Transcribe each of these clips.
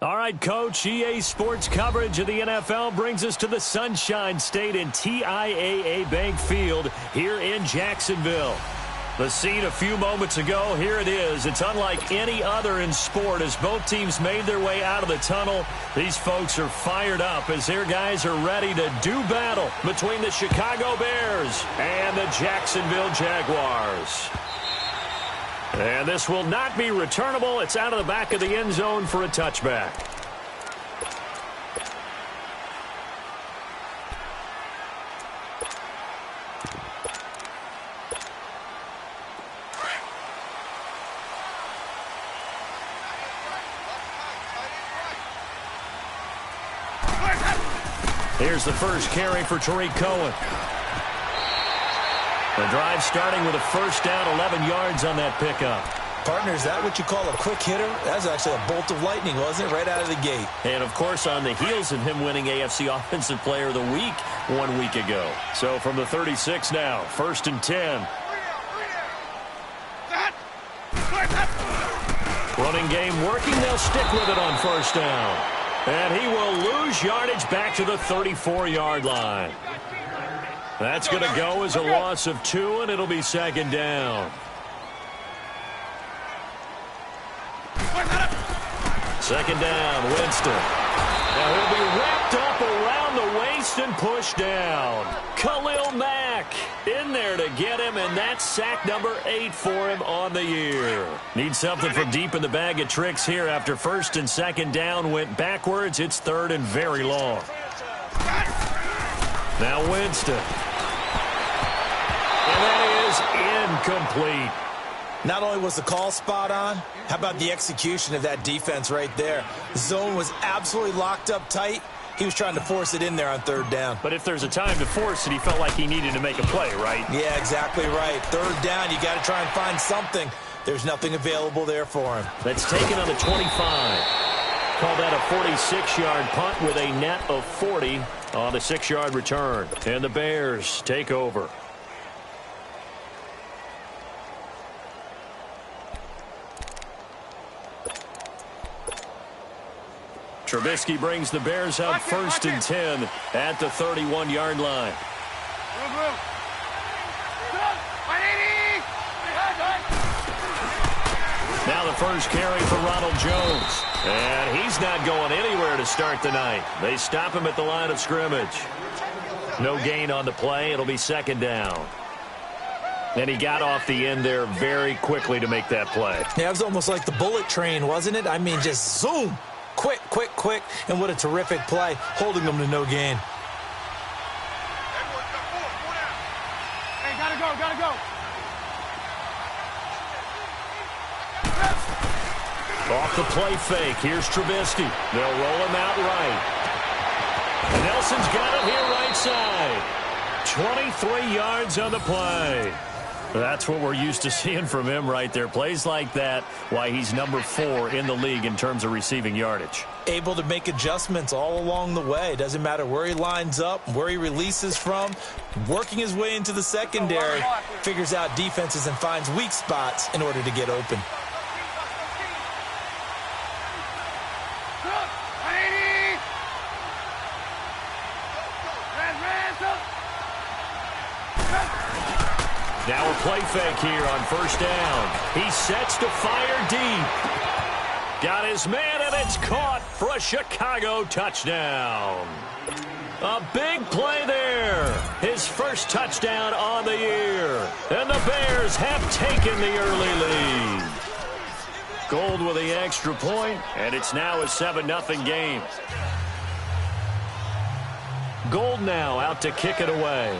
All right, Coach, EA Sports coverage of the NFL brings us to the Sunshine State in TIAA Bank Field here in Jacksonville. The scene a few moments ago, here it is. It's unlike any other in sport as both teams made their way out of the tunnel. These folks are fired up as their guys are ready to do battle between the Chicago Bears and the Jacksonville Jaguars. And this will not be returnable. It's out of the back of the end zone for a touchback. Here's the first carry for Tariq Cohen. The drive starting with a first down, 11 yards on that pickup. Partner, is that what you call a quick hitter? That was actually a bolt of lightning, wasn't it? Right out of the gate. And, of course, on the heels of him winning AFC Offensive Player of the Week 1 week ago. So from the 36 now, 1st and 10. Running game working. They'll stick with it on first down. And he will lose yardage back to the 34-yard line. That's going to go as a loss of 2, and it'll be 2nd down. Second down, Winston. Now he'll be wrapped up around the waist and pushed down. Khalil Mack in there to get him, and that's sack number 8 for him on the year. Need something from deep in the bag of tricks here after 1st and 2nd down went backwards. It's 3rd and very long. Now Winston. And that is incomplete. Not only was the call spot on, how about the execution of that defense right there? The zone was absolutely locked up tight. He was trying to force it in there on 3rd down. But if there's a time to force it, he felt like he needed to make a play, right? Yeah, exactly right. 3rd down, you got to try and find something. There's nothing available there for him. That's taken on the 25. Call that a 46-yard punt with a net of 40 on the 6-yard return. And the Bears take over. Trubisky brings the Bears up 1st and 10 at the 31-yard line. Now the first carry for Ronald Jones. And he's not going anywhere to start the night. They stop him at the line of scrimmage. No gain on the play. It'll be 2nd down. And he got off the end there very quickly to make that play. Yeah, it was almost like the bullet train, wasn't it? I mean, just zoom. Quick, quick, quick. And what a terrific play, holding them to no gain. Hey, gotta go. Off the play fake. Here's Trubisky. They'll roll him out right. Nelson's got it here right side. 23 yards on the play. That's what we're used to seeing from him right there. Plays like that, why he's number 4 in the league in terms of receiving yardage. Able to make adjustments all along the way. Doesn't matter where he lines up, where he releases from. Working his way into the secondary. Figures out defenses and finds weak spots in order to get open. Now a play fake here on first down. He sets to fire deep. Got his man, and it's caught for a Chicago touchdown. A big play there. His first touchdown on the year. And the Bears have taken the early lead. Gold with the extra point, and it's now a 7-0 game. Gold now out to kick it away.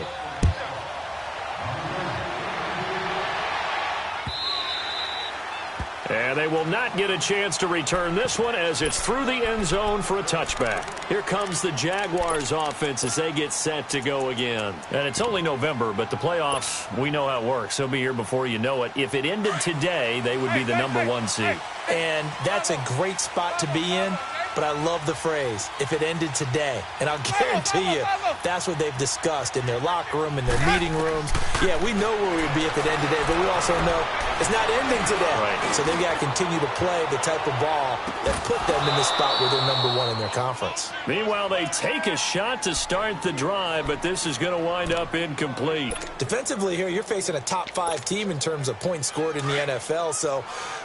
And they will not get a chance to return this one as it's through the end zone for a touchback. Here comes the Jaguars offense as they get set to go again. And it's only November, but the playoffs, we know how it works. They'll be here before you know it. If it ended today, they would be the #1 seed. And that's a great spot to be in. but I love the phrase, if it ended today. And I'll guarantee you, that's what they've discussed in their locker room, in their meeting rooms. Yeah, we know where we'd be if it ended today, but we also know it's not ending today. Right. So they've got to continue to play the type of ball that put them in the spot where they're #1 in their conference. Meanwhile, they take a shot to start the drive, but this is going to wind up incomplete. Defensively here, you're facing a top 5 team in terms of points scored in the NFL. So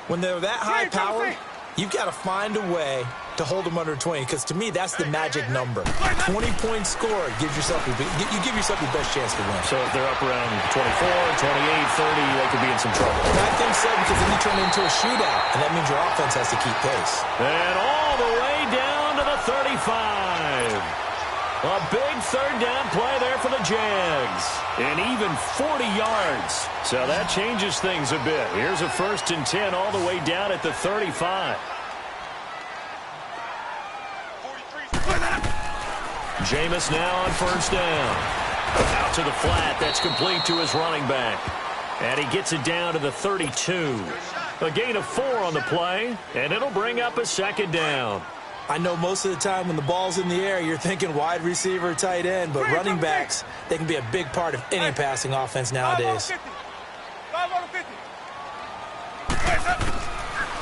when they're that high-powered, you've got to find a way to hold them under 20, because to me, that's the magic number. 20 points scored gives yourself you give yourself your best chance to win. So if they're up around 24, 28, 30, they could be in some trouble. And I think so, because then you turn it into a shootout, and that means your offense has to keep pace. And all the way down to the 35. A big third down play there for the Jags. And even 40 yards. So that changes things a bit. Here's a 1st and 10 all the way down at the 35. Jameis now on 1st down. Out to the flat. That's complete to his running back. And he gets it down to the 32. A gain of 4 on the play. And it'll bring up a 2nd down. I know most of the time when the ball's in the air, you're thinking wide receiver, tight end, but running backs, they can be a big part of any passing offense nowadays.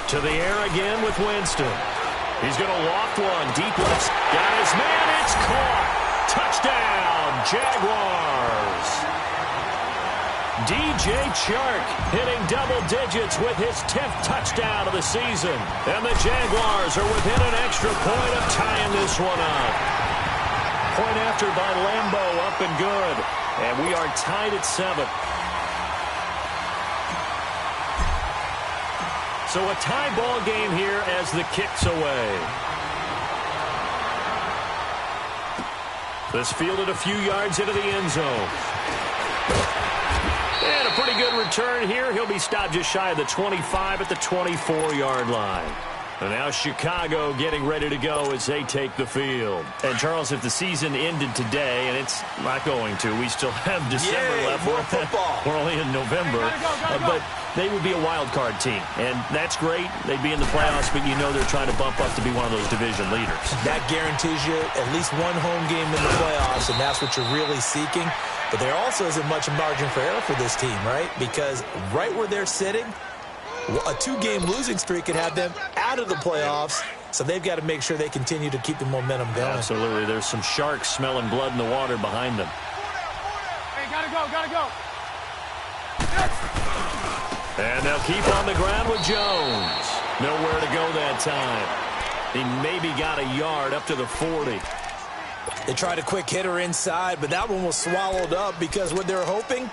To the air again with Winston. He's going to loft one. Deep left. Got his man. It's caught. Touchdown, Jaguars. DJ Chark hitting double digits with his 10th touchdown of the season. And the Jaguars are within an extra point of tying this one up. Point after by Lambeau, up and good. And we are tied at 7. So a tie ball game here as the kick's away. This fielded a few yards into the end zone. And a pretty good return here. He'll be stopped just shy of the 25 at the 24-yard line. And now Chicago getting ready to go as they take the field. And, Charles, if the season ended today, and it's not going to, we still have December left. More football. We're only in November. But they would be a wild card team. And that's great. They'd be in the playoffs, but you know they're trying to bump up to be one of those division leaders. That guarantees you at least one home game in the playoffs, and that's what you're really seeking. But there also isn't much margin for error for this team, right? Because right where they're sitting, a 2-game losing streak could have them out of the playoffs, so they've got to make sure they continue to keep the momentum going. Absolutely. There's some sharks smelling blood in the water behind them. Hey, gotta go. And they'll keep on the ground with Jones. Nowhere to go that time. He maybe got a yard up to the 40. They tried a quick hitter inside, but that one was swallowed up because what they're hoping,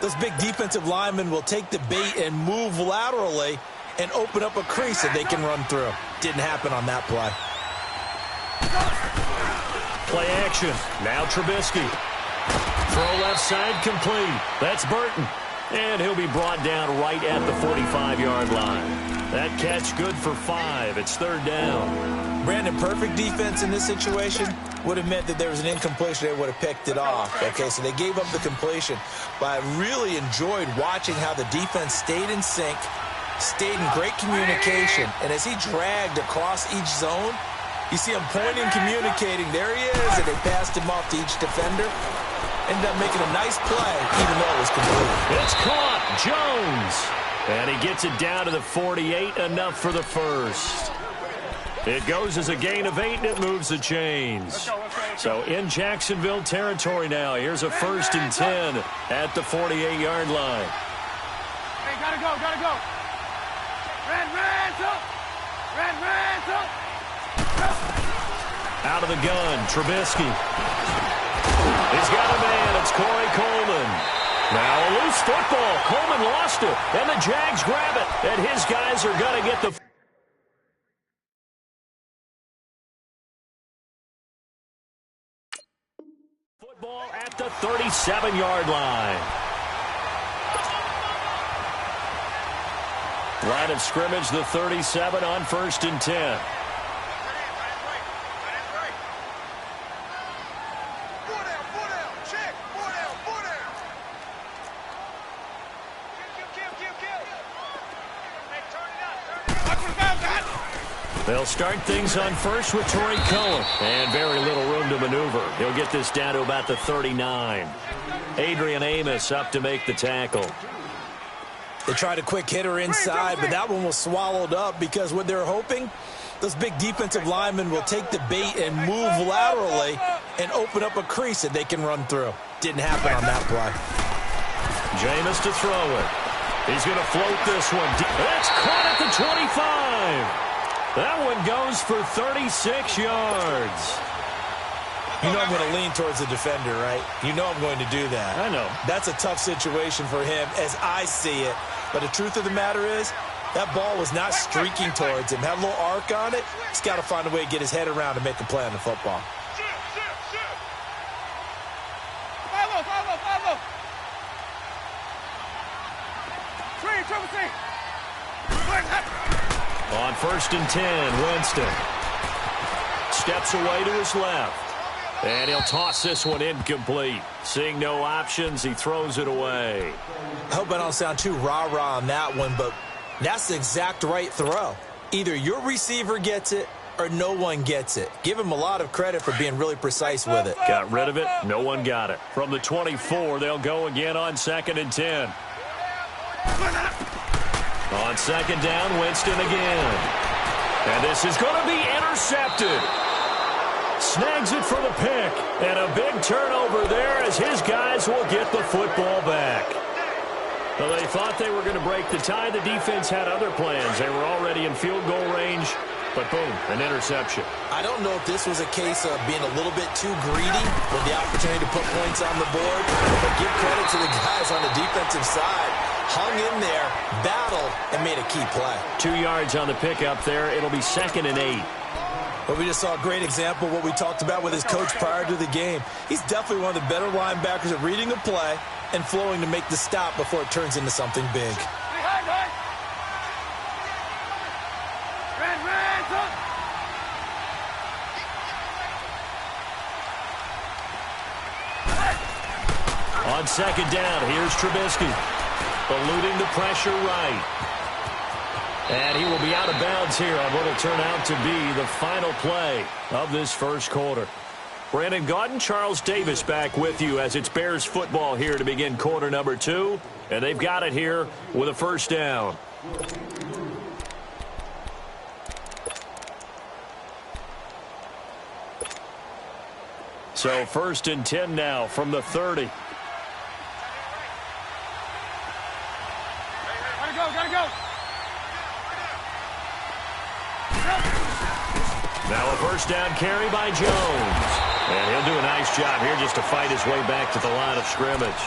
those big defensive linemen will take the bait and move laterally and open up a crease that they can run through. Didn't happen on that play. Play action. Now Trubisky. Throw left side complete. That's Burton. And he'll be brought down right at the 45-yard line. That catch good for 5. It's 3rd down. Brandon, perfect defense in this situation would have meant that there was an incompletion. They would have picked it off. Okay, so they gave up the completion. But I really enjoyed watching how the defense stayed in sync, stayed in great communication. And as he dragged across each zone, you see him pointing, communicating. There he is, and they passed him off to each defender. Ended up making a nice play, even though it was complete. It's caught. Jones. And he gets it down to the 48, enough for the first. It goes as a gain of 8, and it moves the chains. So in Jacksonville territory now. Here's a 1st and 10 at the 48-yard line. Hey, gotta go. Red, Out of the gun, Trubisky. He's got a man. It's Corey Coleman. Now a loose football. Coleman lost it, and the Jags grab it. And his guys are going to get the football at the 37-yard line. Line of scrimmage, the 37 on 1st and 10. They'll start things on first with Torrey Cohen. And very little room to maneuver. He'll get this down to about the 39. Adrian Amos up to make the tackle. They tried a quick hitter inside, but that one was swallowed up because what they're hoping, those big defensive linemen will take the bait and move laterally and open up a crease that they can run through. Didn't happen on that play. Jameis to throw it. He's going to float this one. It's caught at the 25. That one goes for 36 yards. You know I'm going to lean towards the defender, right? You know I'm going to do that. I know. That's a tough situation for him as I see it. But the truth of the matter is, that ball was not streaking towards him. Had a little arc on it. He's got to find a way to get his head around and make a play on the football. On 1st and 10, Winston steps away to his left. And he'll toss this one incomplete. Seeing no options, he throws it away. I hope I don't sound too rah-rah on that one, but that's the exact right throw. Either your receiver gets it or no one gets it. Give him a lot of credit for being really precise with it. Got rid of it. No one got it. From the 24, they'll go again on 2nd and 10. On 2nd down, Winston again. And this is going to be intercepted. Snags it for the pick. And a big turnover there as his guys will get the football back. Well, they thought they were going to break the tie. The defense had other plans. They were already in field goal range. But boom, an interception. I don't know if this was a case of being a little bit too greedy with the opportunity to put points on the board. But give credit to the guys on the defensive side. Hung in there, battled, and made a key play. 2 yards on the pickup there. It'll be 2nd and 8. But we just saw a great example of what we talked about with his coach prior to the game. He's definitely one of the better linebackers at reading a play and flowing to make the stop before it turns into something big. On 2nd down, here's Trubisky. Eluding the pressure right. And he will be out of bounds here on what will turn out to be the final play of this first quarter. Brandon Gaudin, Charles Davis back with you as it's Bears football here to begin quarter number 2. And they've got it here with a first down. So 1st and 10 now from the 30. Gotta go. Now a first down carry by Jones. And he'll do a nice job here just to fight his way back to the line of scrimmage.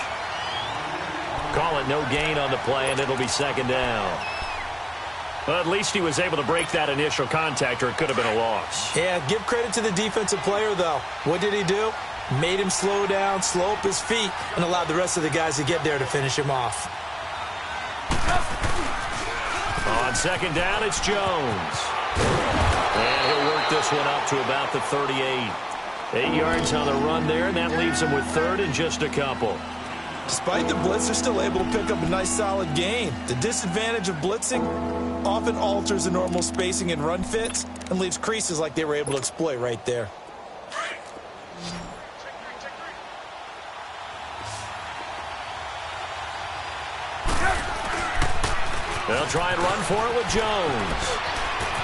Call it no gain on the play, and it'll be 2nd down. Well, at least he was able to break that initial contact, or it could have been a loss. Yeah, give credit to the defensive player, though. What did he do? Made him slow down, slow up his feet, and allowed the rest of the guys to get there to finish him off. On 2nd down, it's Jones. And he'll work this one up to about the 38. 8 yards on the run there, and that leaves him with 3rd and just a couple. Despite the blitz, they're still able to pick up a nice solid gain. The disadvantage of blitzing often alters the normal spacing and run fits and leaves creases like they were able to exploit right there. They'll try and run for it with Jones.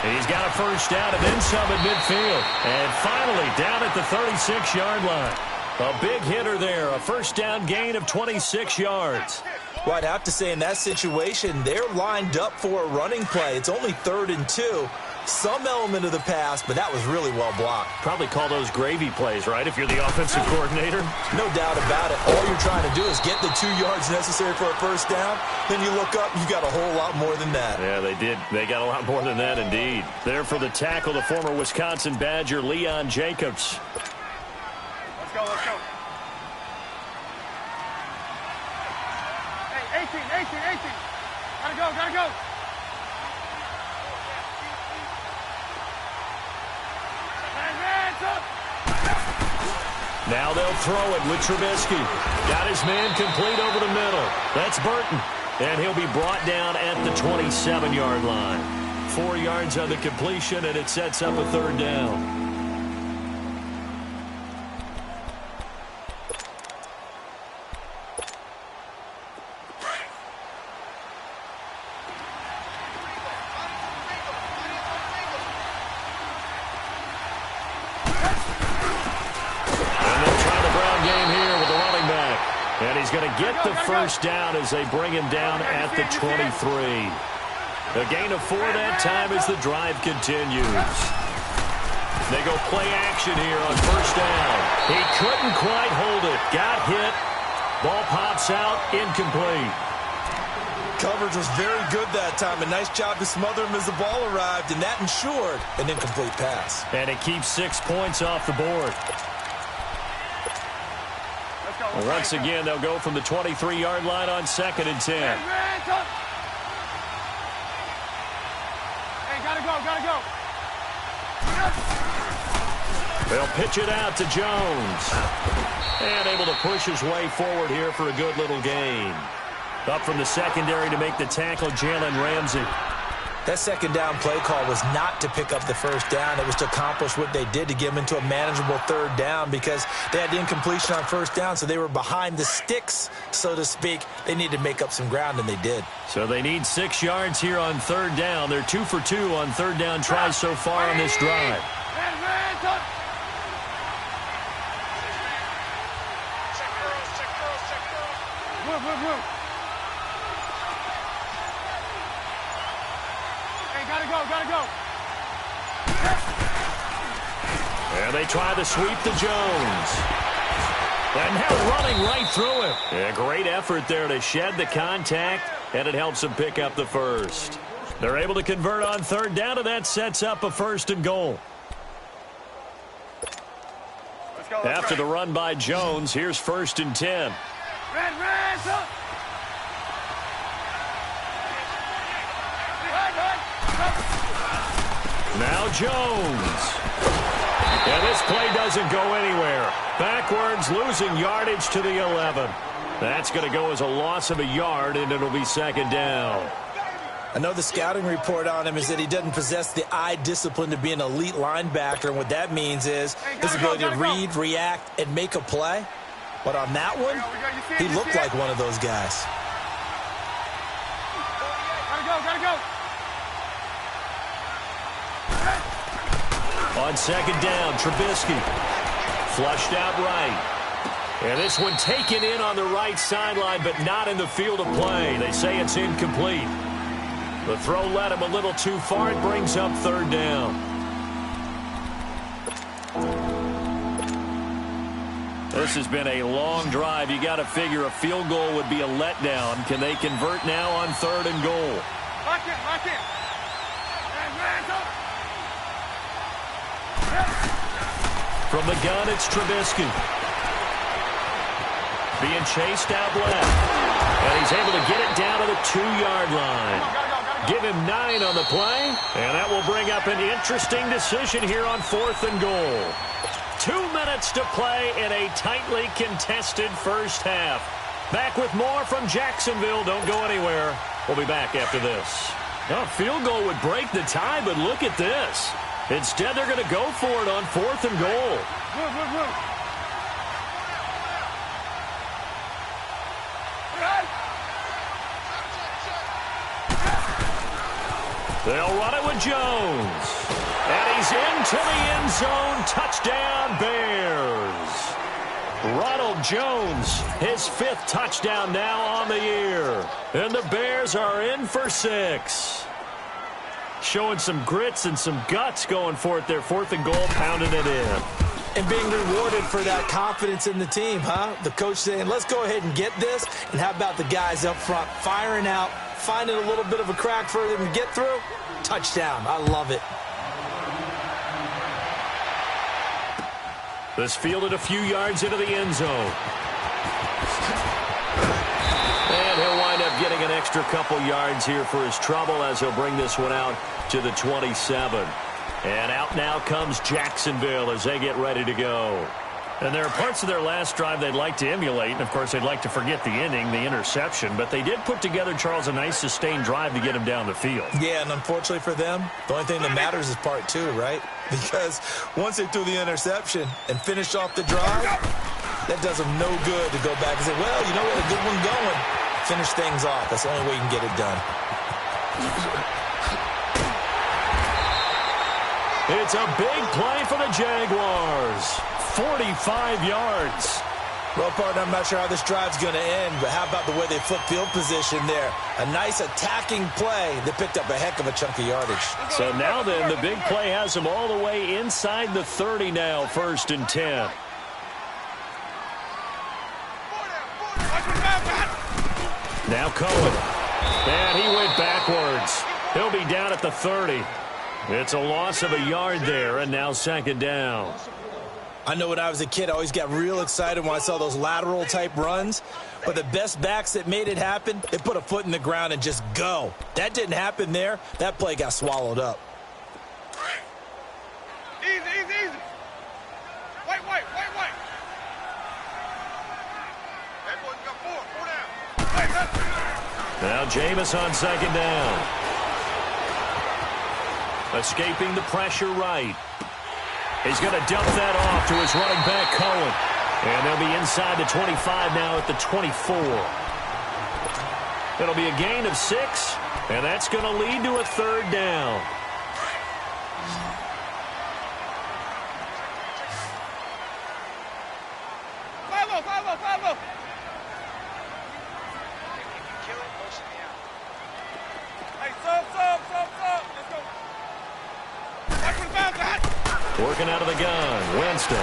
And he's got a first down and then some at midfield. And finally down at the 36-yard line. A big hitter there, a first down gain of 26 yards. Well, I'd have to say in that situation, they're lined up for a running play. It's only 3rd and 2. Some element of the pass, but that was really well blocked. Probably call those gravy plays, right, if you're the offensive coordinator? No doubt about it. All you're trying to do is get the 2 yards necessary for a first down. Then you look up, you got a whole lot more than that. Yeah, they did. They got a lot more than that, indeed. There for the tackle, the former Wisconsin Badger, Leon Jacobs. Let's go. Hey, 18. Gotta go. Now they'll throw it with Trubisky. Got his man complete over the middle. That's Burton. And he'll be brought down at the 27-yard line. 4 yards on the completion, and it sets up a third down. And he's going to get the first down as they bring him down at the 23. A gain of 4 that time as the drive continues. They go play action here on first down. He couldn't quite hold it. Got hit. Ball pops out. Incomplete. Coverage was very good that time. A nice job to smother him as the ball arrived, and that ensured an incomplete pass. And it keeps 6 points off the board. Once again, they'll go from the 23-yard line on 2nd and 10. Hey, gotta go. They'll pitch it out to Jones. And able to push his way forward here for a good little gain. Up from the secondary to make the tackle, Jalen Ramsey. That second down play call was not to pick up the first down. It was to accomplish what they did to get them into a manageable third down because they had the incompletion on first down, so they were behind the sticks, so to speak. They needed to make up some ground, and they did. So they need 6 yards here on third down. They're 2 for 2 on third down tries so far on this drive. Move. Gotta go. And they try to sweep to Jones. And now running right through him. A great effort there to shed the contact, and it helps them pick up the first. They're able to convert on third down, and that sets up a 1st and goal. After the run by Jones, here's 1st and 10. Red, up. Now Jones. And this play doesn't go anywhere. Backwards, losing yardage to the 11. That's going to go as a loss of a yard, and it'll be 2nd down. I know the scouting report on him is that he doesn't possess the eye discipline to be an elite linebacker, and what that means is his ability to read, react, and make a play. But on that one, he looked like one of those guys. Gotta go. On 2nd down, Trubisky. Flushed out right. And this one taken in on the right sideline, but not in the field of play. They say it's incomplete. The throw led him a little too far. It brings up 3rd down. This has been a long drive. You got to figure a field goal would be a letdown. Can they convert now on 3rd and goal? Lock in. From the gun, it's Trubisky. Being chased out left. And he's able to get it down to the 2-yard line. Give him 9 on the play. And that will bring up an interesting decision here on 4th and goal. 2 minutes to play in a tightly contested first half. Back with more from Jacksonville. Don't go anywhere. We'll be back after this. A field goal would break the tie, but look at this. Instead, they're going to go for it on 4th and goal. Move. They'll run it with Jones. And he's into the end zone. Touchdown, Bears. Ronald Jones, his 5th touchdown now on the year. And the Bears are in for 6. Showing some grits and some guts going for it. Their 4th and goal, pounding it in. And being rewarded for that confidence in the team, huh? The coach saying, let's go ahead and get this. And how about the guys up front firing out, finding a little bit of a crack for them to get through? Touchdown. I love it. This fielded a few yards into the end zone. And he'll wind up getting an extra couple yards here for his trouble as he'll bring this one out to the 27. And out now comes Jacksonville as they get ready to go. And there are parts of their last drive they'd like to emulate. And, of course, they'd like to forget the inning, the interception. But they did put together, Charles, a nice sustained drive to get him down the field. Yeah, and unfortunately for them, the only thing that matters is part two, right? Because once they threw the interception and finished off the drive, that does them no good to go back and say, well, you know what, a good one going. Finish things off. That's the only way you can get it done. It's a big play for the Jaguars. 45 yards. Well, partner, I'm not sure how this drive's going to end, but how about the way they flip field position there? A nice attacking play that picked up a heck of a chunk of yardage. So now then, the big play has them all the way inside the 30 now, 1st and 10. Now Cohen. And he went backwards. He'll be down at the 30. It's a loss of a yard there, and now 2nd down. I know when I was a kid, I always got real excited when I saw those lateral-type runs. But the best backs that made it happen, they put a foot in the ground and just go. That didn't happen there. That play got swallowed up. Easy, easy, easy. Wait. That boy's got 4 down. Now Jameis on 2nd down. Escaping the pressure right. He's going to dump that off to his running back, Cohen. And they'll be inside the 25 now at the 24. It'll be a gain of 6, and that's going to lead to a 3rd down. Follow. Hey, sub. Let's go. Watch what's bound that. Working out of the gun, Winston.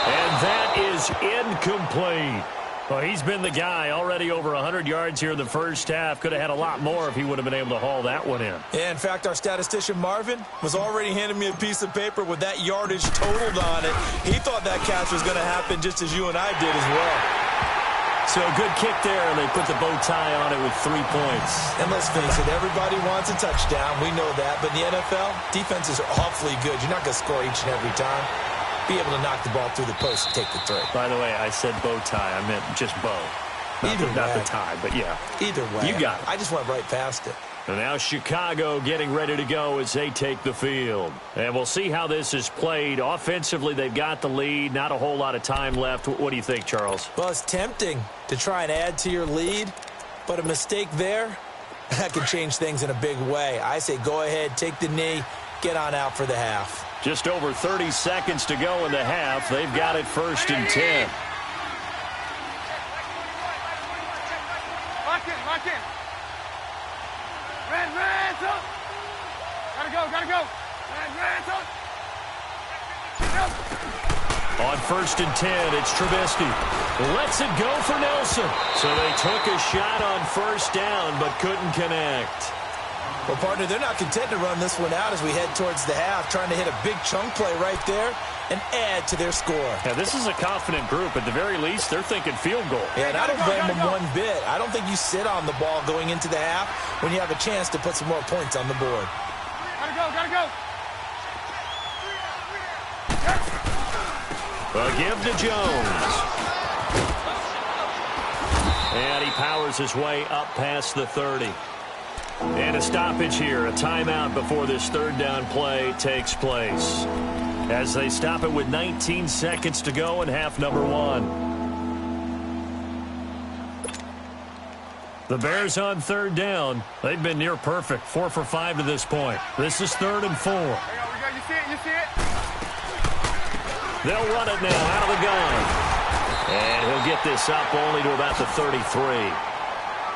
And that is incomplete. Well, he's been the guy already over 100 yards here in the first half. Could have had a lot more if he would have been able to haul that one in. Yeah, in fact, our statistician Marvin was already handing me a piece of paper with that yardage totaled on it. He thought that catch was going to happen just as you and I did as well. So good kick there, and they put the bow tie on it with 3 points. And let's face it, everybody wants a touchdown. We know that. But in the NFL, defenses are awfully good. You're not going to score each and every time. Be able to knock the ball through the post and take the 3. By the way, I said bow tie. I meant just bow. Not the tie, but yeah. Either way. You got it. I just went right past it. And now Chicago getting ready to go as they take the field. And we'll see how this is played. Offensively, they've got the lead. Not a whole lot of time left. What do you think, Charles? Well, it's tempting to try and add to your lead, but a mistake there, that could change things in a big way. I say go ahead, take the knee, get on out for the half. Just over 30 seconds to go in the half. They've got it 1st and 10. Lock in. Red, up. Gotta go. Red, up. On 1st and 10, it's Trubisky. Lets it go for Nelson. So they took a shot on 1st down, but couldn't connect. Well, partner, they're not content to run this one out as we head towards the half, trying to hit a big chunk play right there and add to their score. Yeah, this is a confident group. At the very least, they're thinking field goal. Yeah, and I don't blame them one bit. I don't think you sit on the ball going into the half when you have a chance to put some more points on the board. Gotta go. A give to Jones. And he powers his way up past the 30. And a stoppage here, a timeout before this 3rd down play takes place. As they stop it with 19 seconds to go in half number 1. The Bears on 3rd down. They've been near perfect, 4 for 5 to this point. This is 3rd and 4. You see it. They'll run it now out of the gun. And he'll get this up only to about the 33.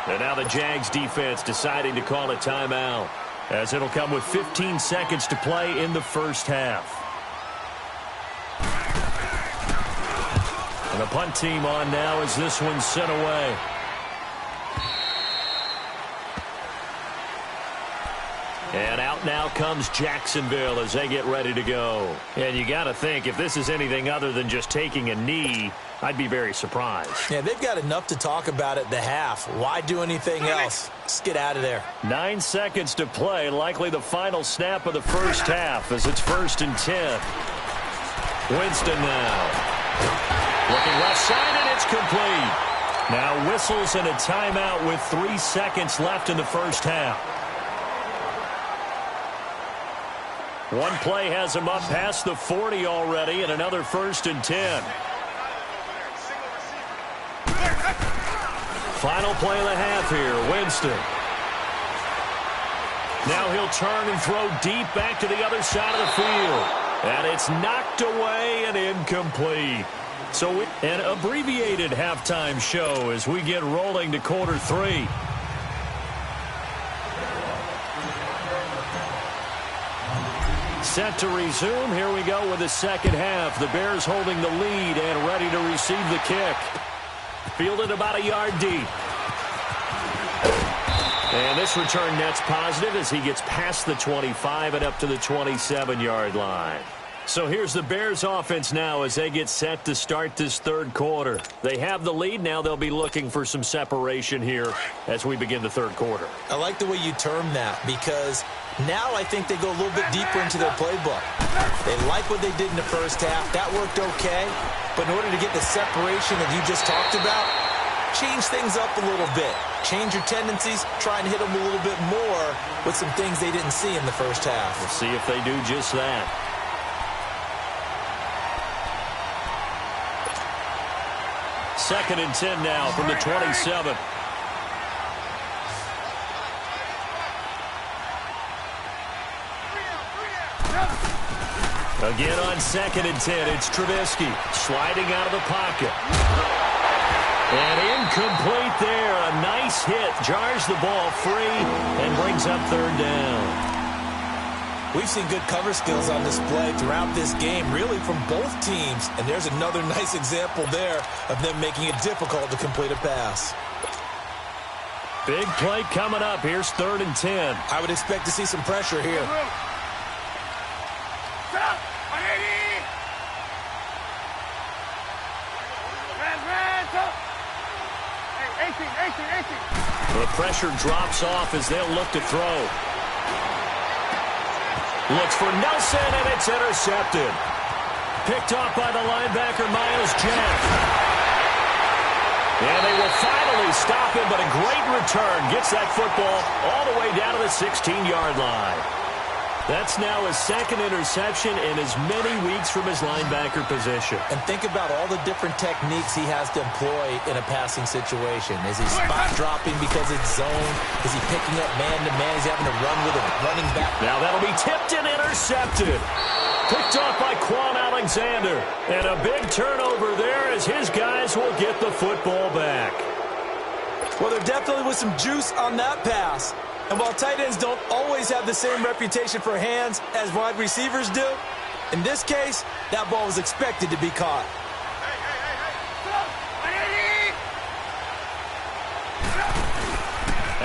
And now the Jags defense deciding to call a timeout, as it'll come with 15 seconds to play in the first half. And the punt team on now as this one's sent away. And out now comes Jacksonville as they get ready to go. And you got to think, if this is anything other than just taking a knee, I'd be very surprised. Yeah, they've got enough to talk about at the half. Why do anything else? Just get out of there. 9 seconds to play, likely the final snap of the first half as it's 1st and 10. Winston now. Looking left side, and it's complete. Now whistles and a timeout with 3 seconds left in the first half. One play has him up past the 40 already, and another 1st and 10. Final play of the half here, Winston. Now he'll turn and throw deep back to the other side of the field. And it's knocked away and incomplete. So an abbreviated halftime show as we get rolling to quarter 3. Set to resume. Here we go with the second half. The Bears holding the lead and ready to receive the kick. Fielded about a yard deep. And this return net's positive as he gets past the 25 and up to the 27-yard line. So here's the Bears offense now as they get set to start this third quarter. They have the lead. Now they'll be looking for some separation here as we begin the third quarter. I like the way you term that because now I think they go a little bit deeper into their playbook. They like what they did in the first half. That worked okay. But in order to get the separation that you just talked about, change things up a little bit. Change your tendencies. Try and hit them a little bit more with some things they didn't see in the first half. We'll see if they do just that. Second and 10 now from the 27. Again on second and 10, it's Trubisky sliding out of the pocket. And incomplete there. A nice hit. Jars the ball free and brings up third down. We've seen good cover skills on display throughout this game, really from both teams. And there's another nice example there of them making it difficult to complete a pass. Big play coming up. Here's third and 10. I would expect to see some pressure here. The pressure drops off as they'll look to throw. Looks for Nelson, and it's intercepted. Picked off by the linebacker, Myles Jack. And they will finally stop him, but a great return. Gets that football all the way down to the 16-yard line. That's now his second interception in as many weeks from his linebacker position. And think about all the different techniques he has to employ in a passing situation. Is he spot dropping because it's zone? Is he picking up man-to-man? Is he having to run with a running back? Now that'll be tipped and intercepted. Picked off by Quan Alexander. And a big turnover there as his guys will get the football back. Well, there definitely was some juice on that pass. And while tight ends don't always have the same reputation for hands as wide receivers do, in this case, that ball was expected to be caught.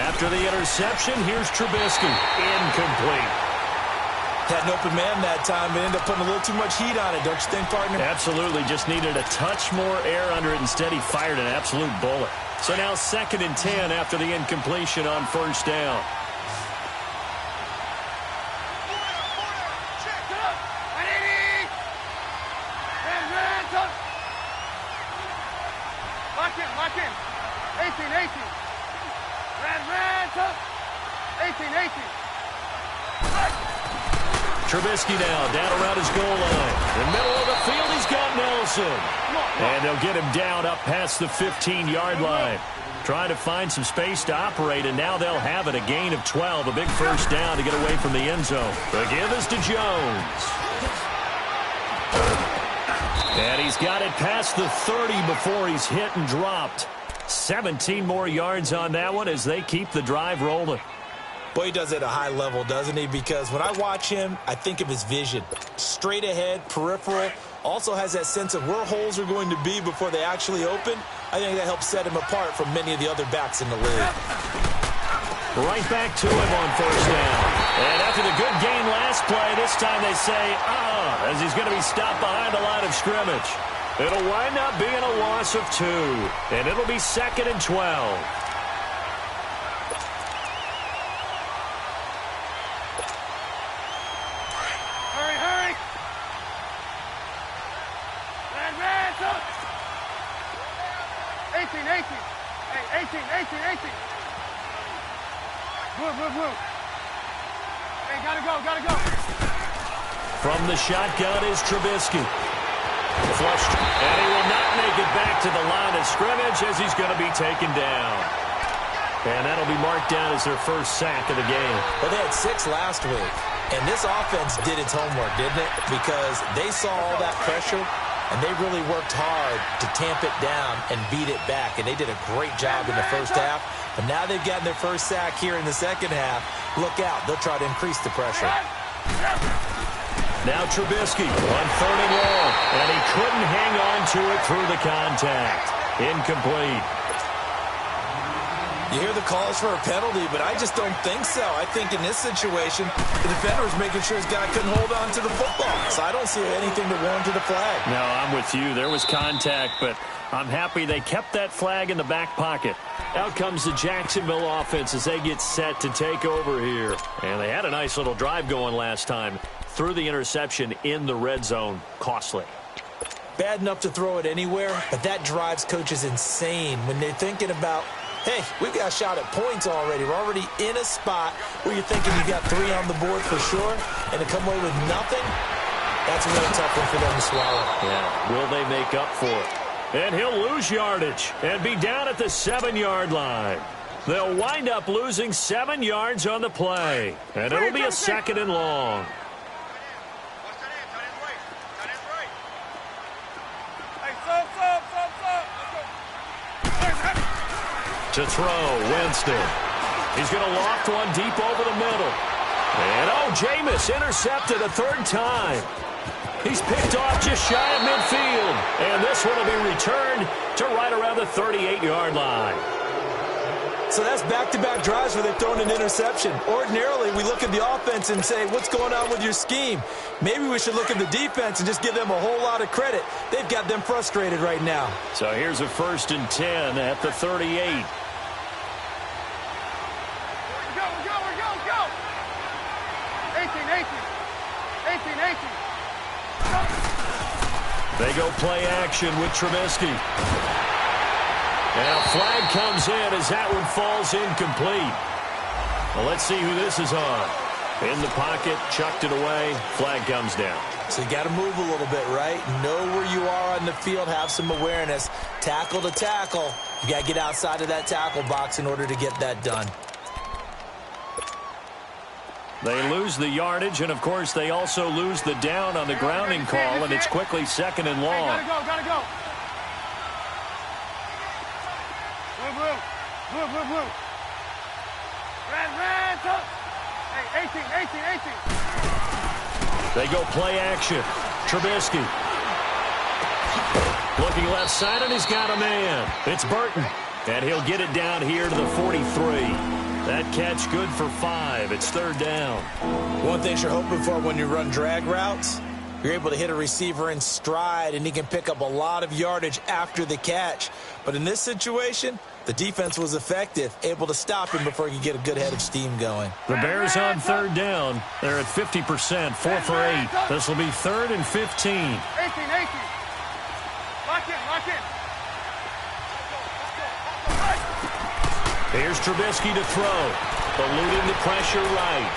After the interception, here's Trubisky. Incomplete. Had an open man that time, but ended up putting a little too much heat on it, don't you think, partner? Absolutely. Just needed a touch more air under it. Instead, he fired an absolute bullet. So now second and 10 after the incompletion on first down. Lock in. 18. Red. 18. Trubisky now down around his goal line. In the middle of the field, he's got Nelson. And they'll get him down up past the 15-yard line. Trying to find some space to operate, and now they'll have it. A gain of 12, a big first down to get away from the end zone. The give is to Jones. And he's got it past the 30 before he's hit and dropped. 17 more yards on that one as they keep the drive rolling. Boy, he does it at a high level, doesn't he? Because when I watch him, I think of his vision. Straight ahead, peripheral. Also has that sense of where holes are going to be before they actually open. I think that helps set him apart from many of the other backs in the league. Right back to him on first down. And after the good gain last play, this time they say, as he's going to be stopped behind the line of scrimmage. It'll wind up being a loss of 2. And it'll be second and 12. Blue. Hey, gotta go. From the shotgun is Trubisky. Flushed, and he will not make it back to the line of scrimmage as he's going to be taken down. And that'll be marked down as their first sack of the game. Well, they had 6 last week, and this offense did its homework, didn't it? Because they saw all that pressure, and they really worked hard to tamp it down and beat it back, and they did a great job in the first half. But now they've gotten their first sack here in the second half. Look out. They'll try to increase the pressure. Now Trubisky on 3rd and long, and he couldn't hang on to it through the contact. Incomplete. You hear the calls for a penalty, but I just don't think so. I think in this situation, the defender was making sure his guy couldn't hold on to the football. So I don't see anything to warrant a flag. No, I'm with you. There was contact, but I'm happy they kept that flag in the back pocket. Out comes the Jacksonville offense as they get set to take over here. And they had a nice little drive going last time. Threw the interception in the red zone. Costly. Bad enough to throw it anywhere, but that drives coaches insane when they're thinking about, hey, we've got a shot at points already. We're already in a spot where you're thinking you got 3 on the board for sure, and to come away with nothing, that's a really tough one for them to swallow. Yeah, will they make up for it? And he'll lose yardage and be down at the 7-yard line. They'll wind up losing 7 yards on the play, and it'll be a 2nd and long. To throw, Winston. He's going to loft one deep over the middle. And, Jameis intercepted a 3rd time. He's picked off just shy of midfield. And this one will be returned to right around the 38-yard line. So that's back-to-back drives where they've thrown an interception. Ordinarily, we look at the offense and say, what's going on with your scheme? Maybe we should look at the defense and just give them a whole lot of credit. They've got them frustrated right now. So here's a 1st and 10 at the 38. Go. 18. They go play action with Trubisky. And a flag comes in as that one falls incomplete. Well, let's see who this is on. In the pocket, chucked it away, flag comes down. So you got to move a little bit, right? Know where you are on the field, have some awareness. Tackle to tackle. You got to get outside of that tackle box in order to get that done. They lose the yardage, and, of course, they also lose the down on the grounding call, and it's quickly 2nd and long. Hey, gotta go. Blue. Red, touch. Hey, 18. They go play action. Trubisky. Looking left side, and he's got a man. It's Burton, and he'll get it down here to the 43. That catch good for 5. It's 3rd down. One thing you're hoping for when you run drag routes, you're able to hit a receiver in stride, and he can pick up a lot of yardage after the catch. But in this situation, the defense was effective, able to stop him before he could get a good head of steam going. The Bears on 3rd down. They're at 50%, 4 for 8. This will be 3rd and 15. 18. Lock in. Here's Trubisky to throw. Eluding the pressure right.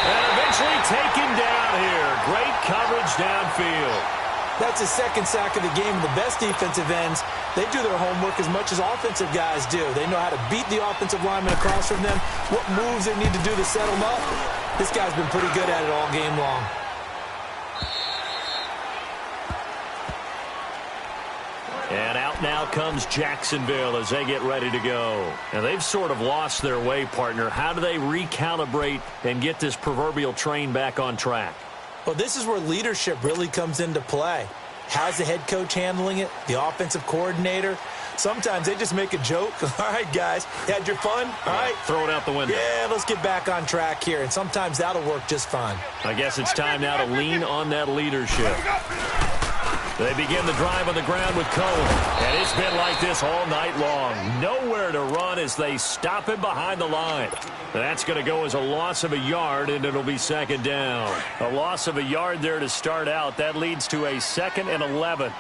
And eventually taken down here. Great coverage downfield. That's his 2nd sack of the game. The best defensive ends, they do their homework as much as offensive guys do. They know how to beat the offensive lineman across from them, what moves they need to do to set them up. This guy's been pretty good at it all game long. And out now comes Jacksonville as they get ready to go. And they've sort of lost their way, partner. How do they recalibrate and get this proverbial train back on track? Well, this is where leadership really comes into play. How's the head coach handling it? The offensive coordinator? Sometimes they just make a joke. All right, guys, you had your fun? All right. Throw it out the window. Yeah, let's get back on track here. And sometimes that'll work just fine. I guess it's time now to lean on that leadership. They begin the drive on the ground with Cohen. And it's been like this all night long. Nowhere to run as they stop him behind the line. That's going to go as a loss of a yard, and it'll be 2nd down. A loss of a yard there to start out. That leads to a 2nd and 11.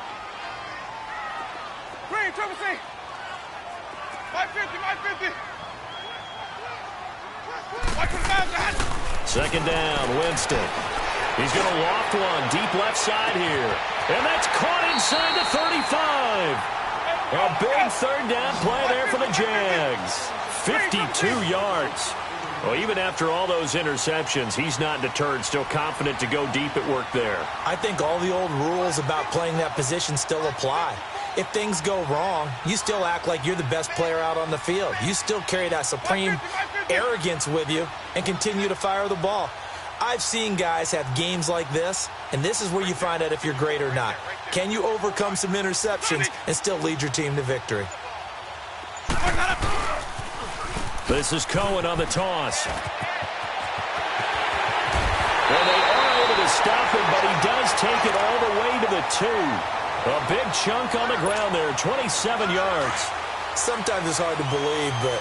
Green, triple C. 550. Second down, Winston. He's going to loft one deep left side here. And that's caught inside the 35. A big third down play there for the Jags. 52 yards. Well, even after all those interceptions, he's not deterred, still confident to go deep at work there. I think all the old rules about playing that position still apply. If things go wrong, you still act like you're the best player out on the field. You still carry that supreme arrogance with you and continue to fire the ball. I've seen guys have games like this, and this is where you find out if you're great or not. Can you overcome some interceptions and still lead your team to victory? This is Cohen on the toss. Well, they are able to stop him, but he does take it all the way to the 2. A big chunk on the ground there, 27 yards. Sometimes it's hard to believe, but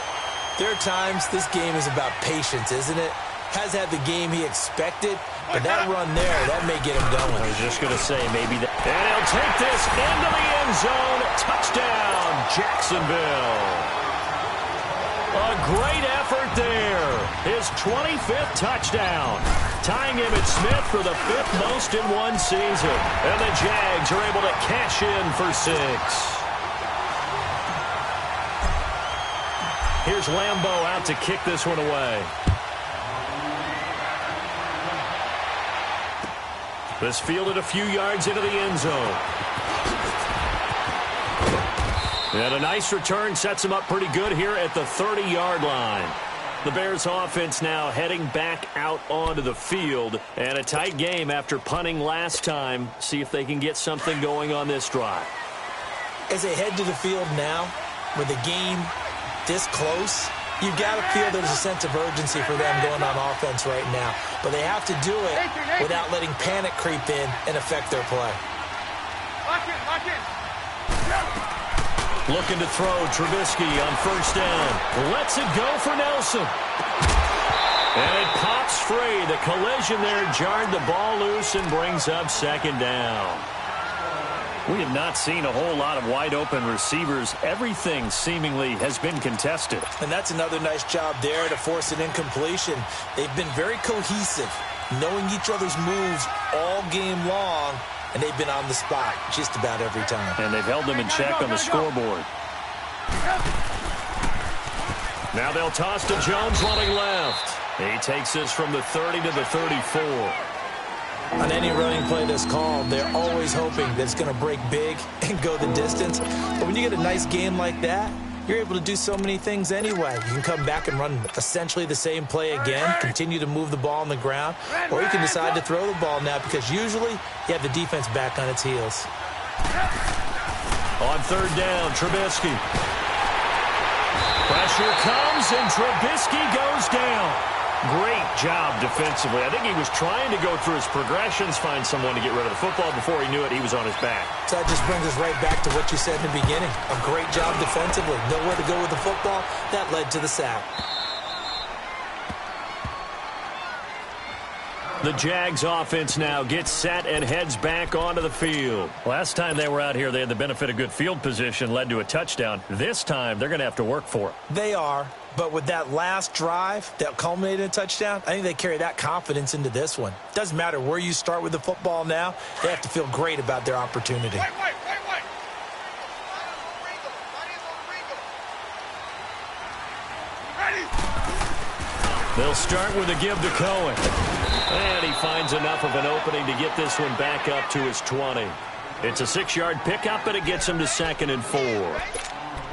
there are times this game is about patience, isn't it? Has had the game he expected, but that run there, that may get him going. I was just going to say, maybe that. And he'll take this into the end zone. Touchdown, Jacksonville. A great effort there. His 25th touchdown. Tying him at Smith for the 5th most in one season. And the Jags are able to cash in for 6. Here's Lambeau out to kick this one away. This fielded a few yards into the end zone. And a nice return sets him up pretty good here at the 30-yard line. The Bears offense now heading back out onto the field. And a tight game after punting last time. See if they can get something going on this drive. As they head to the field now, with the game this close, you've got to feel there's a sense of urgency for them going on offense right now. But they have to do it without letting panic creep in and affect their play. Lock in. Looking to throw, Trubisky on first down. Lets it go for Nelson. And it pops free. The collision there jarred the ball loose and brings up second down. We have not seen a whole lot of wide-open receivers. Everything seemingly has been contested. And that's another nice job there to force an incompletion. They've been very cohesive, knowing each other's moves all game long, and they've been on the spot just about every time. And they've held them in check on the scoreboard. Now they'll toss to Jones running left. He takes this from the 30 to the 34. On any running play that's called, they're always hoping that it's going to break big and go the distance. But when you get a nice game like that, you're able to do so many things anyway. You can come back and run essentially the same play again, continue to move the ball on the ground, or you can decide to throw the ball now because usually you have the defense back on its heels. On third down, Trubisky. Pressure comes, and Trubisky goes down. Great job defensively. I think he was trying to go through his progressions, find someone to get rid of the football. Before he knew it, he was on his back. So that just brings us right back to what you said in the beginning. A great job defensively. Nowhere to go with the football. That led to the sack. The Jags offense now gets set and heads back onto the field. Last time they were out here, they had the benefit of good field position, led to a touchdown. This time, they're going to have to work for it. They are, but with that last drive that culminated in a touchdown, I think they carry that confidence into this one. Doesn't matter where you start with the football now, they have to feel great about their opportunity. They'll start with a give to Cohen. And he finds enough of an opening to get this one back up to his 20. It's a 6-yard pickup, and it gets him to 2nd and 4.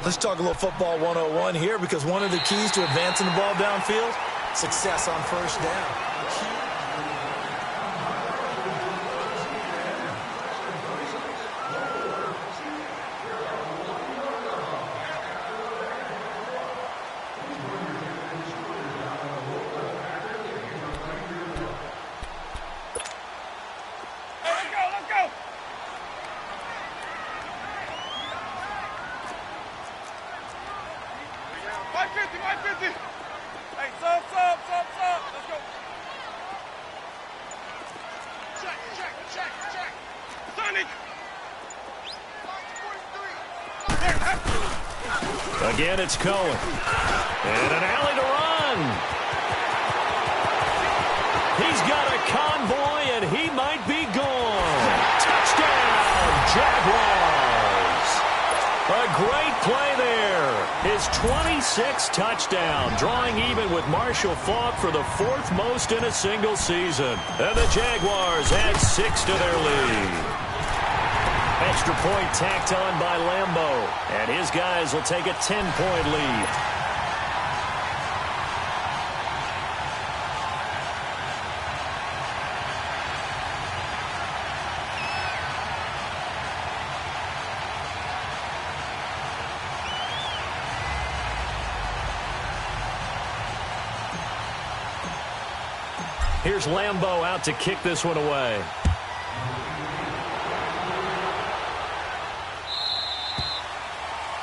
Let's talk a little football 101 here, because one of the keys to advancing the ball downfield, success on first down. Again, it's Cohen. And an alley to run. He's got a convoy, and he might be gone. Touchdown, Jaguars. A great play there. His 26th touchdown, drawing even with Marshall Faulk for the 4th most in a single season. And the Jaguars add 6 to their lead. Extra point tacked on by Lambeau, and his guys will take a 10-point lead. Here's Lambeau out to kick this one away.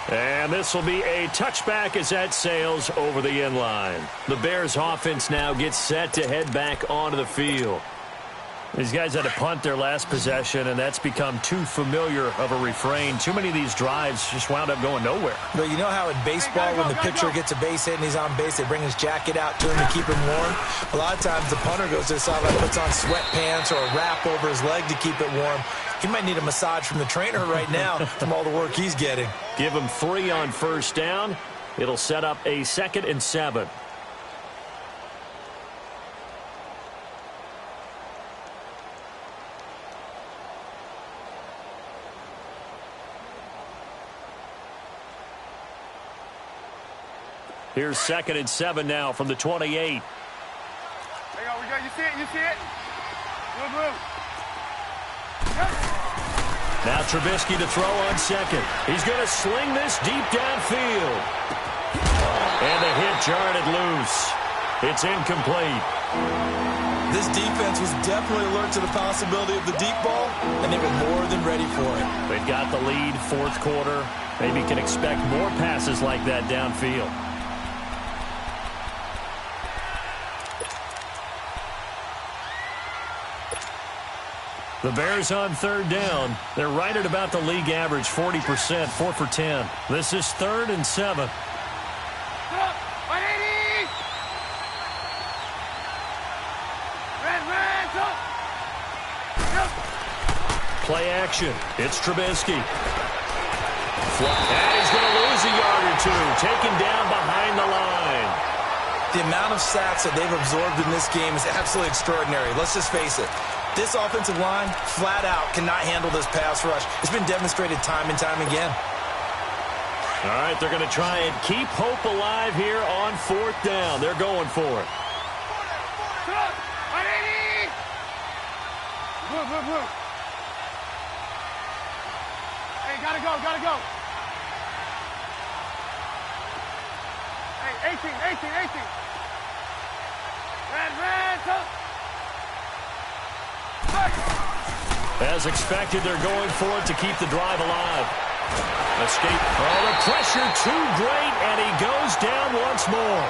And this will be a touchback as that sails over the end line. The Bears offense now gets set to head back onto the field. These guys had to punt their last possession, and that's become too familiar of a refrain. Too many of these drives just wound up going nowhere. But you know how in baseball, when the pitcher gets a base hit and he's on base, they bring his jacket out to him to keep him warm? A lot of times the punter goes to the sideline, puts on sweatpants or a wrap over his leg to keep it warm. He might need a massage from the trainer right now from all the work he's getting. Give him 3 on first down. It'll set up a 2nd and 7. Here's 2nd and 7 now from the 28. There you go. You see it? You see it? Blue. Now Trubisky to throw on 2nd. He's going to sling this deep downfield. And the hit jarred it loose. It's incomplete. This defense was definitely alert to the possibility of the deep ball, and they were more than ready for it. They've got the lead, 4th quarter. Maybe can expect more passes like that downfield. The Bears on 3rd down. They're right at about the league average, 40%, 4 for 10. This is 3rd and 7. Play action. It's Trubisky. And he's going to lose a yard or 2, taken down behind the line. The amount of sacks that they've absorbed in this game is absolutely extraordinary. Let's just face it. This offensive line, flat out, cannot handle this pass rush. It's been demonstrated time and time again. All right, they're going to try and keep hope alive here on 4th down. They're going for it. Blue. Hey, gotta go. Hey, 18. Red. As expected, they're going for it to keep the drive alive. Escape. Oh, the pressure too great, and he goes down once more.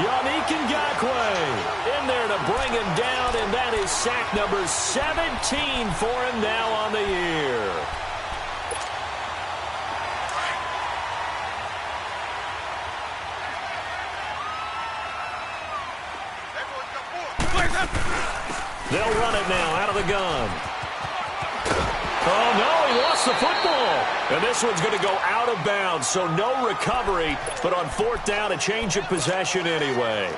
Yannick Ngakoue in there to bring him down, and that is sack number 17 for him now on the year. They'll run it now out of the gun. Oh, no, he lost the football. And this one's going to go out of bounds, so no recovery. But on 4th down, a change of possession anyway.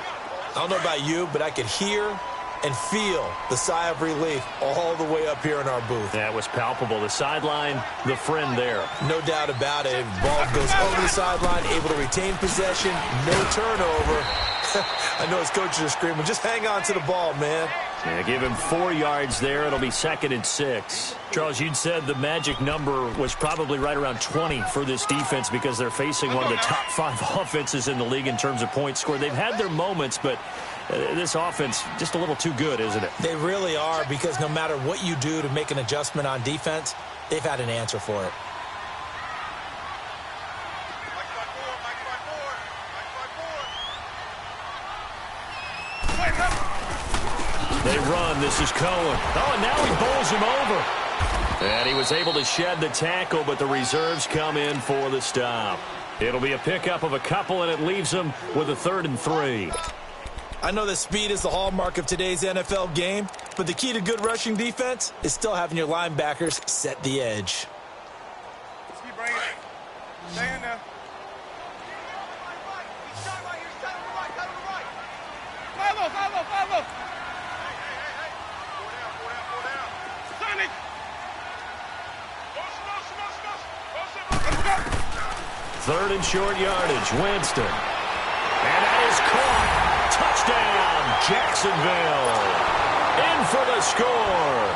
I don't know about you, but I could hear and feel the sigh of relief all the way up here in our booth. That was palpable. The sideline, the friend there. No doubt about it. Ball goes over the sideline, able to retain possession, no turnover. I know his coaches are screaming, just hang on to the ball, man. Yeah, give him 4 yards there. It'll be 2nd and 6. Charles, you'd said the magic number was probably right around 20 for this defense because they're facing one of the top 5 offenses in the league in terms of points scored. They've had their moments, but this offense just a little too good, isn't it? They really are, because no matter what you do to make an adjustment on defense, they've had an answer for it. They run. This is Cohen. Oh, and now he bowls him over. And he was able to shed the tackle, but the reserves come in for the stop. It'll be a pickup of a couple, and it leaves them with a 3rd and 3. I know that speed is the hallmark of today's NFL game, but the key to good rushing defense is still having your linebackers set the edge. Let's keep bringing it. Stay in there. Follow. Four down. Sonic. Let's go. Third and short yardage, Winston. And that is caught. Touchdown, Jacksonville. In for the score.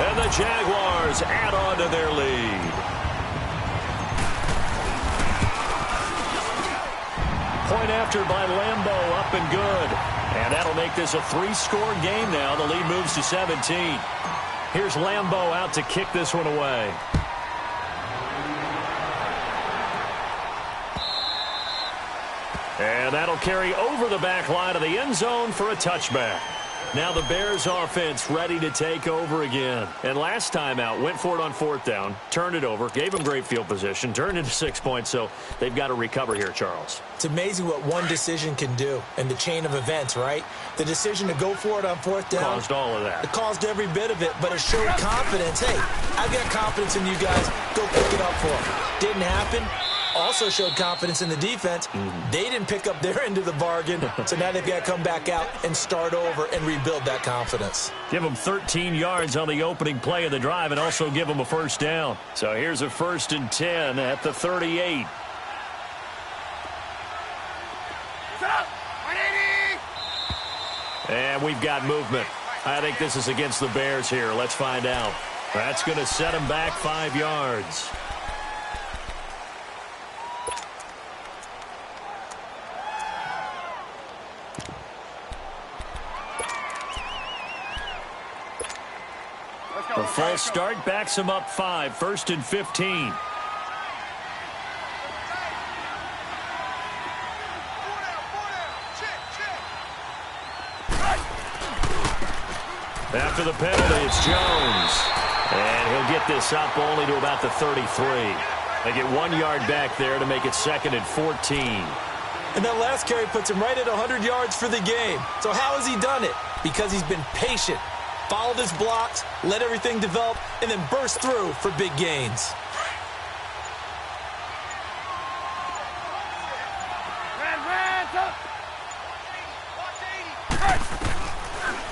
And the Jaguars add on to their lead. Point after by Lambo, up and good. And that'll make this a 3-score game now. The lead moves to 17. Here's Lambo out to kick this one away. And that'll carry over the back line of the end zone for a touchback. Now the Bears offense ready to take over again. And last time out, went for it on 4th down, turned it over, gave them great field position, turned into 6 points, so they've got to recover here, Charles. It's amazing what one decision can do in the chain of events, right? The decision to go for it on 4th down. Caused all of that. It caused every bit of it, but it showed confidence. Hey, I've got confidence in you guys. Go pick it up for them. Didn't happen. Also showed confidence in the defense. They didn't pick up their end of the bargain, so now they've got to come back out and start over and rebuild that confidence. Give them 13 yards on the opening play of the drive and also give them a first down. So here's a 1st and 10 at the 38. And we've got movement. I think this is against the Bears here. Let's find out. That's going to set them back 5 yards. The false start backs him up 5, 1st and 15. After the penalty, it's Jones. And he'll get this up only to about the 33. They get 1 yard back there to make it 2nd and 14. And that last carry puts him right at 100 yards for the game. So how has he done it? Because he's been patient, followed his blocks, let everything develop, and then burst through for big gains.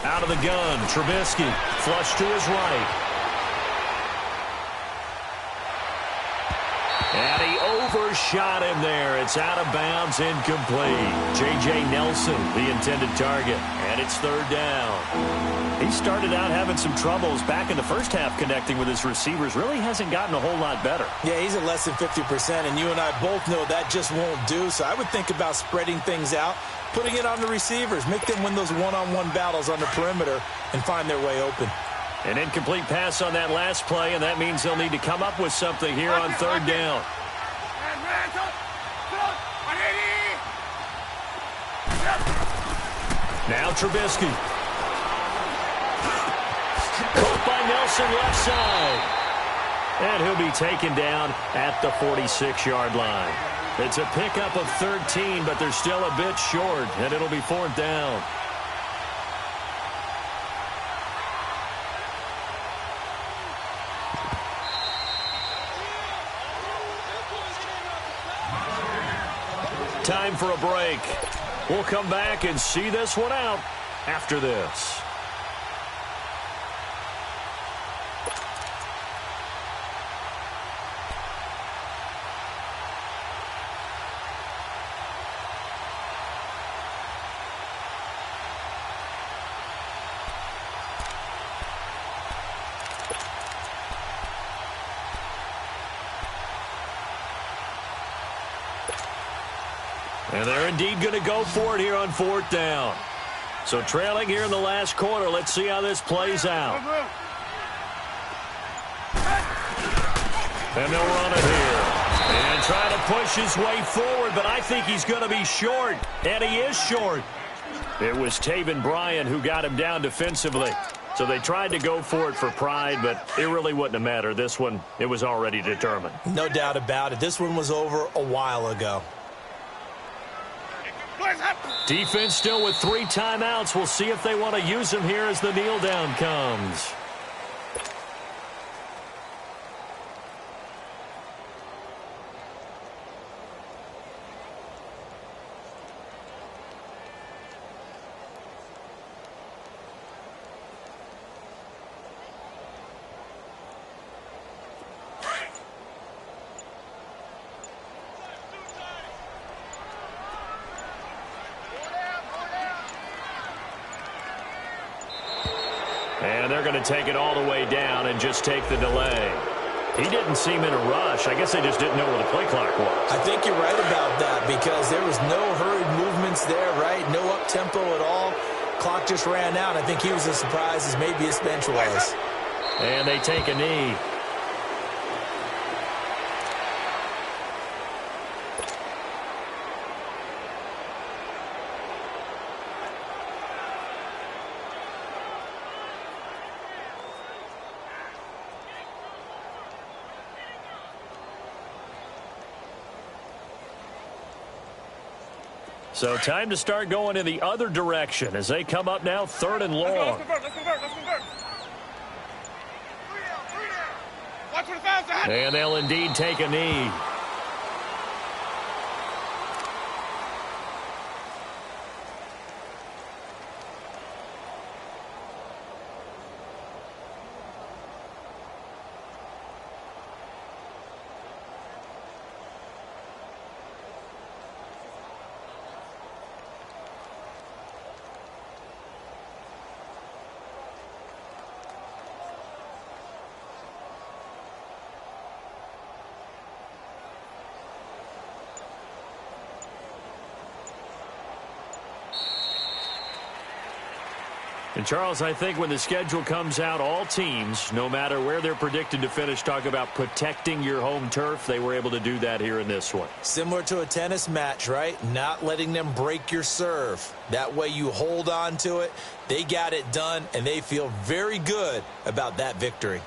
Out of the gun, Trubisky, flush to his right. And he overshot him there. It's out of bounds, incomplete. J.J. Nelson, the intended target. And it's 3rd down. He started out having some troubles back in the first half connecting with his receivers. Really hasn't gotten a whole lot better. Yeah, he's at less than 50%, and you and I both know that just won't do. So I would think about spreading things out, putting it on the receivers, make them win those one-on-one battles on the perimeter and find their way open. An incomplete pass on that last play, and that means they'll need to come up with something here on 3rd down. Now Trubisky. Caught by Nelson left side. And he'll be taken down at the 46-yard line. It's a pickup of 13, but they're still a bit short, and it'll be 4th down. Time for a break. We'll come back and see this one out after this. And they're indeed going to go for it here on 4th down. So trailing here in the last quarter. Let's see how this plays out. And they'll run it here. And try to push his way forward, but I think he's going to be short. And he is short. It was Taven Bryan who got him down defensively. So they tried to go for it for pride, but it really wouldn't have mattered. This one, it was already determined. No doubt about it. This one was over a while ago. Defense still with 3 timeouts. We'll see if they want to use them here as the kneel down comes. And they're going to take it all the way down and just take the delay. He didn't seem in a rush. I guess they just didn't know where the play clock was. I think you're right about that because there was no hurried movements there, right? No up-tempo at all. Clock just ran out. I think he was as surprised as maybe his bench was. And they take a knee. So time to start going in the other direction as they come up now 3rd and long. Let's convert. Watch for the fouls. And they'll indeed take a knee. And, Charles, I think when the schedule comes out, all teams, no matter where they're predicted to finish, talk about protecting your home turf. They were able to do that here in this one. Similar to a tennis match, right? Not letting them break your serve. That way you hold on to it. They got it done, and they feel very good about that victory.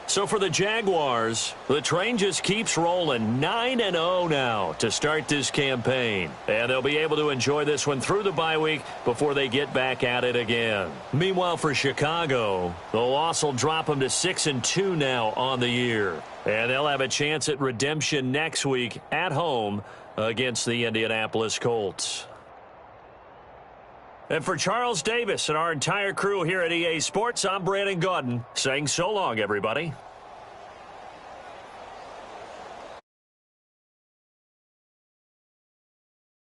So for the Jaguars, the train just keeps rolling 9-0 now to start this campaign. And they'll be able to enjoy this one through the bye week before they get back at it again. Meanwhile, for Chicago, the loss will drop them to 6-2 now on the year. And they'll have a chance at redemption next week at home against the Indianapolis Colts. And for Charles Davis and our entire crew here at EA Sports, I'm Brandon Gaudin saying so long, everybody.